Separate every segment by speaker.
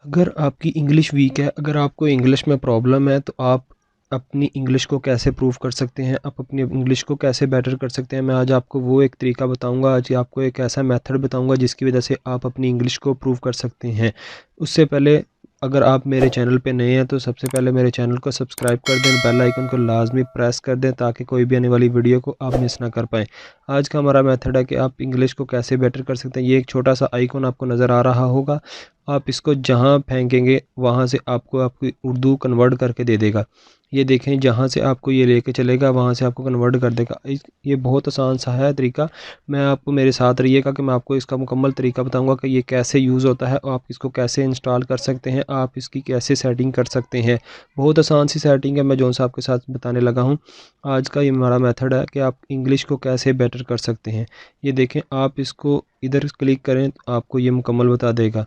Speaker 1: अगर आपकी English weak है, अगर आपको इंग्लिश में प्रॉब्लम है, तो आप अपनी इंग्लिश को कैसे प्रूव कर सकते हैं, आप अपनी इंग्लिश को कैसे बेटर कर सकते हैं। मैं आज आपको वो एक तरीका बताऊंगा, आज आपको एक ऐसा मेथड बताऊंगा जिसकी वजह से आप अपनी इंग्लिश को प्रूव कर सकते हैं। उससे पहले अगर आप मेरे चैनल पे नए हैं तो सबसे पहले मेरे चैनल को सब्सक्राइब कर दें, बेल आइकन को लाजमी प्रेस कर दें ताकि कोई भी आने वाली वीडियो को आप मिस ना कर पाएँ। आज का हमारा मेथड है कि आप इंग्लिश को कैसे बेटर कर सकते हैं। ये एक छोटा सा आइकन आपको नज़र आ रहा होगा, आप इसको जहाँ फेंकेंगे वहाँ से आपको आपकी उर्दू कन्वर्ट करके दे देगा। ये देखें, जहाँ से आपको ये लेके चलेगा वहाँ से आपको कन्वर्ट कर देगा। ये बहुत आसान सा है तरीका। मैं आपको मेरे साथ रहिएगा कि मैं आपको इसका मुकम्मल तरीका बताऊंगा कि ये कैसे यूज़ होता है और आप इसको कैसे इंस्टॉल कर सकते हैं, आप इसकी कैसे सेटिंग कर सकते हैं। बहुत आसान सी सेटिंग है, मैं जो सा आपके साथ बताने लगा हूँ। आज का ये हमारा मेथड है कि आप इंग्लिश को कैसे बेटर कर सकते हैं। ये देखें, आप इसको इधर क्लिक करें तो आपको ये मुकम्मल बता देगा।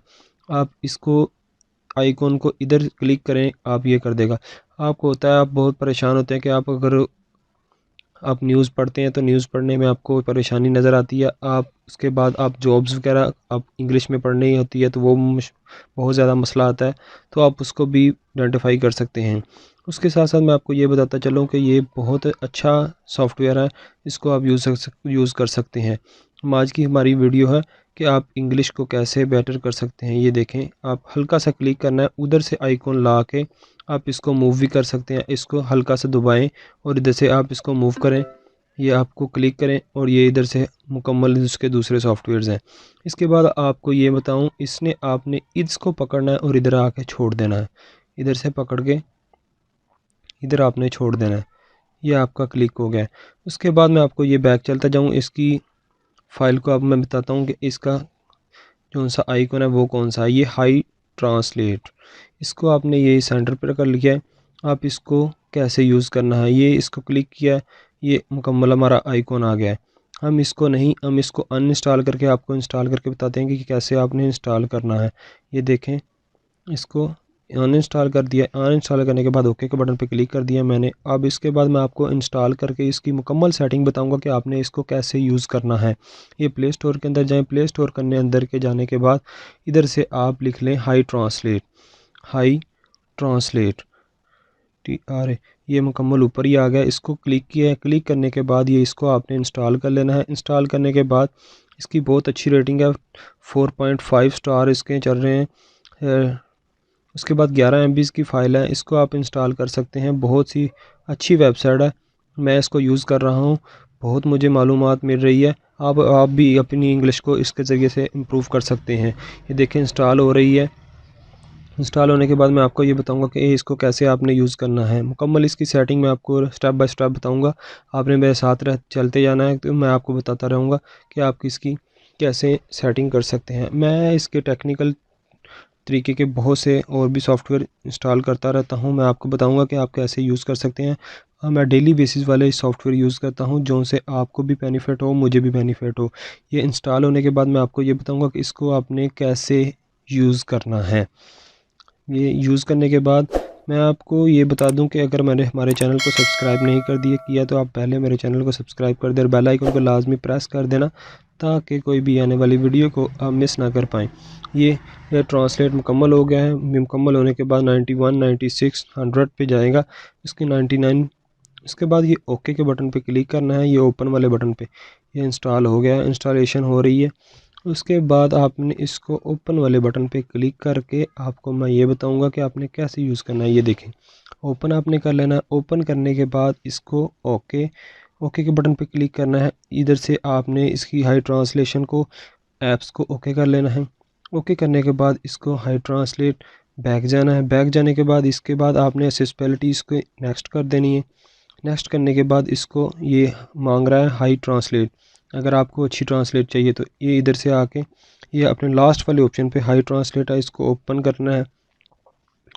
Speaker 1: आप इसको आइकॉन को इधर क्लिक करें, आप ये कर देगा। आपको होता है, आप बहुत परेशान होते हैं कि आप अगर आप न्यूज़ पढ़ते हैं तो न्यूज़ पढ़ने में आपको परेशानी नज़र आती है। आप उसके बाद आप जॉब्स वगैरह आप इंग्लिश में पढ़नी होती है तो वो बहुत ज़्यादा मसला आता है, तो आप उसको भी आइडेंटिफाई कर सकते हैं। उसके साथ साथ मैं आपको ये बताता चलूँ कि ये बहुत अच्छा सॉफ्टवेयर है, इसको आप यूज़ कर सकते हैं। आज की हमारी वीडियो है कि आप इंग्लिश को कैसे बेटर कर सकते हैं। ये देखें, आप हल्का सा क्लिक करना है, उधर से आइकॉन ला के आप इसको मूव भी कर सकते हैं। इसको हल्का सा दबाएं और इधर से आप इसको मूव करें, ये आपको क्लिक करें और ये इधर से मुकम्मल इसके दूसरे सॉफ्टवेयर्स हैं। इसके बाद आपको ये बताऊं, इसने आपने इसको पकड़ना है और इधर आके छोड़ देना है। इधर से पकड़ के इधर आपने छोड़ देना है, ये आपका क्लिक हो गया है। उसके बाद मैं आपको ये बैक चलता जाऊँ, इसकी फ़ाइल को अब मैं बताता हूँ कि इसका कौन सा आइकन है, वो कौन सा है। ये हाई ट्रांसलेट, इसको आपने ये सेंटर पर कर लिया है। आप इसको कैसे यूज़ करना है, ये इसको क्लिक किया है, ये मुकम्मल हमारा आइकन आ गया है। हम इसको अनइंस्टॉल करके आपको इंस्टॉल करके बताते हैं कि कैसे आपने इंस्टॉल करना है। ये देखें, इसको अनइंस्टॉल कर दिया। अनइंस्टॉल करने के बाद ओके के बटन पे क्लिक कर दिया मैंने। अब इसके बाद मैं आपको इंस्टॉल करके इसकी मुकम्मल सेटिंग बताऊंगा कि आपने इसको कैसे यूज़ करना है। ये प्ले स्टोर के अंदर जाएं, प्ले स्टोर करने अंदर के जाने के बाद इधर से आप लिख लें high translate. High translate TR, ये मुकम्मल ऊपर ही आ गया। इसको क्लिक किया है, क्लिक करने के बाद ये इसको आपने इंस्टॉल कर लेना है। इंस्टॉल करने के बाद इसकी बहुत अच्छी रेटिंग है, 4.5 स्टार इसके चल रहे हैं। उसके बाद 11 MB की फ़ाइल है, इसको आप इंस्टॉल कर सकते हैं। बहुत सी अच्छी वेबसाइट है, मैं इसको यूज़ कर रहा हूँ, बहुत मुझे मालूमात मिल रही है। आप भी अपनी इंग्लिश को इसके ज़रिए से इम्प्रूव कर सकते हैं। ये देखें, इंस्टॉल हो रही है। इंस्टॉल होने के बाद मैं आपको ये बताऊंगा कि इसको कैसे आपने यूज़ करना है। मुकम्मल इसकी सेटिंग मैं आपको स्टेप बाय स्टेप बताऊंगा, आपने मेरे साथ चलते जाना है, तो मैं आपको बताता रहूँगा कि आप इसकी कैसे सेटिंग कर सकते हैं। मैं इसके टेक्निकल तरीके के बहुत से और भी सॉफ्टवेयर इंस्टॉल करता रहता हूँ, मैं आपको बताऊंगा कि आप कैसे यूज़ कर सकते हैं। मैं डेली बेसिस वाले सॉफ्टवेयर यूज़ करता हूँ जो से आपको भी बेनिफिट हो, मुझे भी बेनिफिट हो। ये इंस्टॉल होने के बाद मैं आपको ये बताऊंगा कि इसको आपने कैसे यूज़ करना है। ये यूज़ करने के बाद मैं आपको ये बता दूं कि अगर मैंने हमारे चैनल को सब्सक्राइब नहीं कर दिया किया तो आप पहले मेरे चैनल को सब्सक्राइब कर दें और बेल आइकन को लाजमी प्रेस कर देना ताकि कोई भी आने वाली वीडियो को आप मिस ना कर पाएँ। ये ट्रांसलेट मुकम्मल हो गया है। मुकम्मल होने के बाद 91, 96, 100 पे जाएगा, इसकी 99। इसके बाद ये ओके के बटन पे क्लिक करना है, ये ओपन वाले बटन पे। ये इंस्टॉल हो गया है, इंस्टॉलेशन हो रही है। उसके बाद आपने इसको ओपन वाले बटन पे क्लिक करके आपको मैं ये बताऊंगा कि आपने कैसे यूज़ करना है। ये देखें, ओपन आपने कर लेना है। ओपन करने के बाद इसको ओके ओके के बटन पे क्लिक करना है। इधर से आपने इसकी हाई ट्रांसलेशन को ऐप्स को ओके कर लेना है। ओके करने के बाद इसको हाई ट्रांसलेट बैक जाना है। बैक जाने के बाद इसके बाद आपने एसेसिबिलिटी इसको नेक्स्ट कर देनी है। नेक्स्ट करने के बाद इसको ये मांग रहा है हाई ट्रांसलेट। अगर आपको अच्छी ट्रांसलेट चाहिए तो ये इधर से आके ये अपने लास्ट वाले ऑप्शन पे हाई ट्रांसलेट है, इसको ओपन करना है।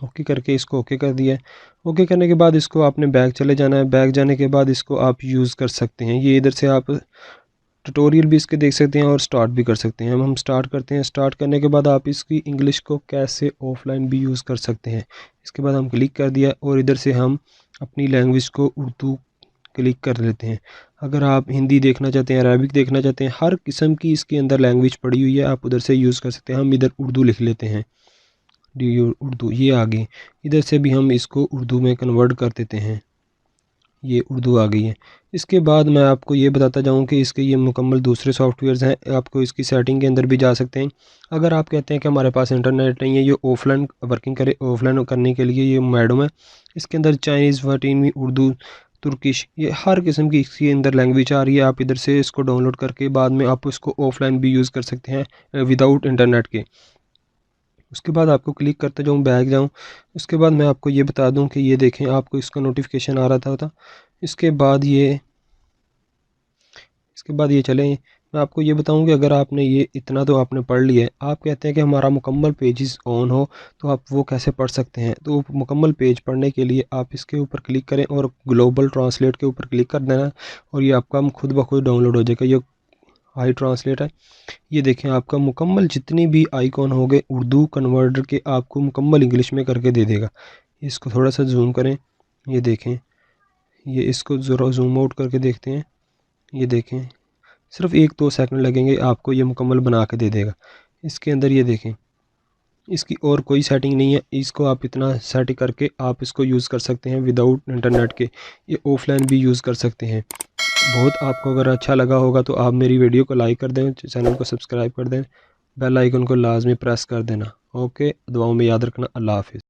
Speaker 1: ओके करके इसको ओके कर दिया है। ओके करने के बाद इसको आपने बैक चले जाना है। बैक जाने के बाद इसको आप यूज़ कर सकते हैं। ये इधर से आप ट्यूटोरियल भी इसके देख सकते हैं और स्टार्ट भी कर सकते हैं। हम स्टार्ट करते हैं। स्टार्ट करने के बाद आप इसकी इंग्लिश को कैसे ऑफलाइन भी यूज़ कर सकते हैं। इसके बाद हम क्लिक कर दिया और इधर से हम अपनी लैंग्वेज को उर्दू क्लिक कर लेते हैं। अगर आप हिंदी देखना चाहते हैं, अरबिक देखना चाहते हैं, हर किस्म की इसके अंदर लैंग्वेज पड़ी हुई है, आप उधर से यूज़ कर सकते हैं। हम इधर उर्दू लिख लेते हैं। डी यू उर्दू, ये आ गई। इधर से भी हम इसको उर्दू में कन्वर्ट कर देते हैं, ये उर्दू आ गई है। इसके बाद मैं आपको ये बताता जाऊँ कि इसके ये मुकम्मल दूसरे सॉफ्टवेयर्स हैं, आपको इसकी सेटिंग के अंदर भी जा सकते हैं। अगर आप कहते हैं कि हमारे पास इंटरनेट नहीं है, ये ऑफलाइन वर्किंग करे, ऑफलाइन करने के लिए ये मैडम है। इसके अंदर चाइनीज़, फटीनवी, उर्दू, तुर्किश, ये हर किस्म की इसके अंदर लैंग्वेज आ रही है। आप इधर से इसको डाउनलोड करके बाद में आप इसको ऑफलाइन भी यूज़ कर सकते हैं विदाउट इंटरनेट के। उसके बाद आपको क्लिक करते जाऊँ, बैक जाऊँ। उसके बाद मैं आपको ये बता दूँ कि ये देखें, आपको इसका नोटिफिकेशन आ रहा था। इसके बाद ये चलें, मैं आपको ये बताऊं कि अगर आपने ये इतना तो आपने पढ़ लिया है, आप कहते हैं कि हमारा मुकम्मल पेजेस ऑन हो, तो आप वो कैसे पढ़ सकते हैं। तो मुकम्मल पेज पढ़ने के लिए आप इसके ऊपर क्लिक करें और ग्लोबल ट्रांसलेट के ऊपर क्लिक कर देना, और ये आपका खुद ब खुद डाउनलोड हो जाएगा। ये हाई ट्रांसलेट है। ये देखें, आपका मुकम्मल जितनी भी आइकॉन हो गए उर्दू कन्वर्टर के, आपको मुकम्मल इंग्लिश में करके दे देगा। इसको थोड़ा सा जूम करें, ये देखें, ये इसको ज़रा जूम आउट करके देखते हैं। ये देखें, सिर्फ 1-2 सेकंड लगेंगे, आपको ये मुकम्मल बना के दे देगा। इसके अंदर ये देखें, इसकी और कोई सेटिंग नहीं है। इसको आप इतना सेट करके आप इसको यूज़ कर सकते हैं विदाउट इंटरनेट के। ये ऑफलाइन भी यूज़ कर सकते हैं। बहुत आपको अगर अच्छा लगा होगा तो आप मेरी वीडियो को लाइक कर दें, चैनल को सब्सक्राइब कर दें, बेल आइकन को लाजमी प्रेस कर देना। ओके, दुआओं में याद रखना। अल्लाह हाफिज़।